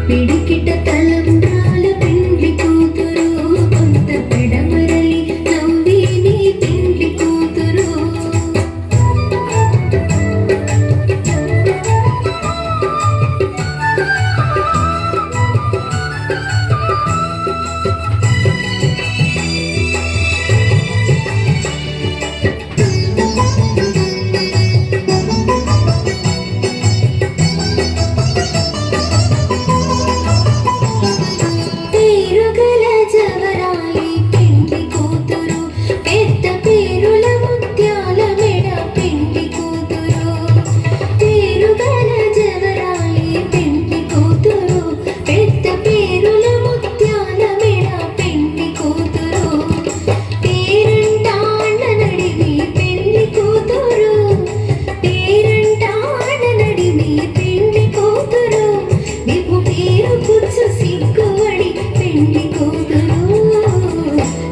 పిడికిట తలంబ్రాల పెండ్లి కూతురు కొంత పెడమరలి నవ్వి నీ పెండ్లి కూతురు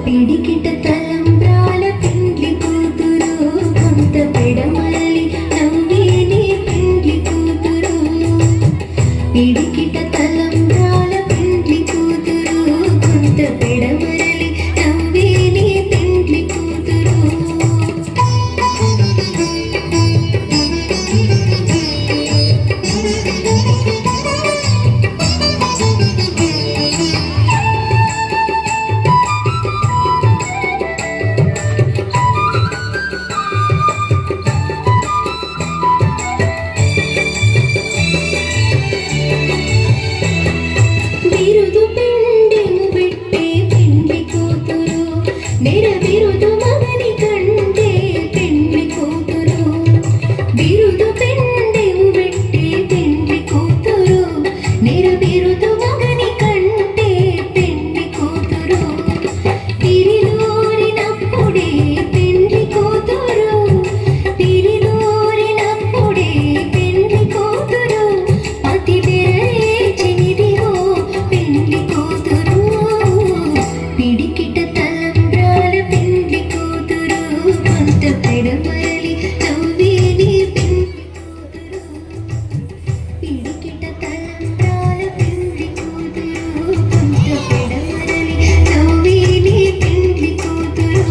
పిడికిట తలంబ్రాల పెండ్లి కూతురు కొంత పెడమరలి నవ్వి నీ పెండ్లి కూతురు పిడికిట తలంబ్రాల పెండ్లి కూతురు కొంత పెడమరలి నవ్వి నీ పెండ్లి కూతురు బిరుదు మగని కంటే పెండ్లి కూతురు బిరుదు పెండెము పెట్టే పెండ్లి కూతురు బిరుదు మగని కంటే పెండ్లి కూతురు తిరిలోరినప్పుడే పెండ్లి కూతురు తిరిలోరినప్పుడే పెండ్లి కూతురు అతి బెరచినిదిగో పెండ్లి కూతురు పిడికిట కొంత పెడమరలి నవ్వి నీ పెండ్లి కూతురు పిడికిట తలంబ్రాల పెండ్లి కూతురు కొంత పెడమరలి నవ్వి నీ పెండ్లి కూతురు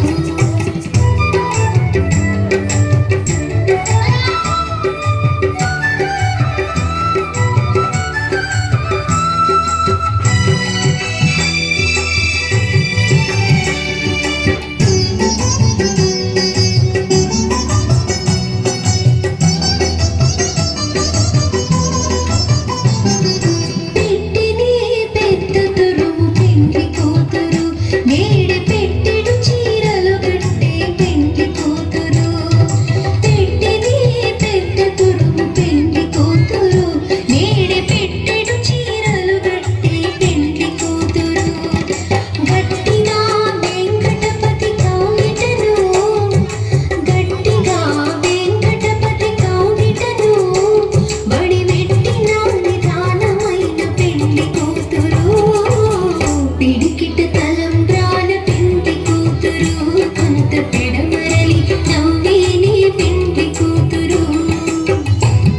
పిడికిట తలంబ్రాల పెండ్లి కూతురు కొంత పెడమరలి నవ్వి నీ పెండ్లి కూతురు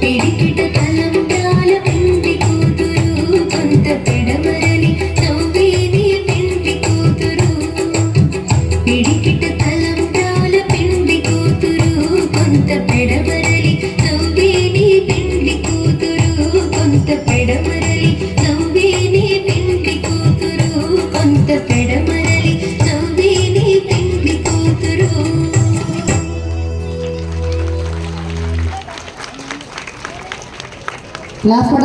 పిడికిట తలంబ్రాల పెండ్లి కూతురు కొంత పెడమరలి నవ్వి నీ పెండ్లి కూతురు పిడికిట తలంబ్రాల పెండ్లి కూతురు కొంత పెడమరలి నవ్వి నీ పెండ్లి కూతురు కొంత పెడమరలి నవ్వి నీ పెండ్లి కూతురు కొంత పెడమరలి నవ్వి నీ పెండ్లి కూతురు లాస్ట్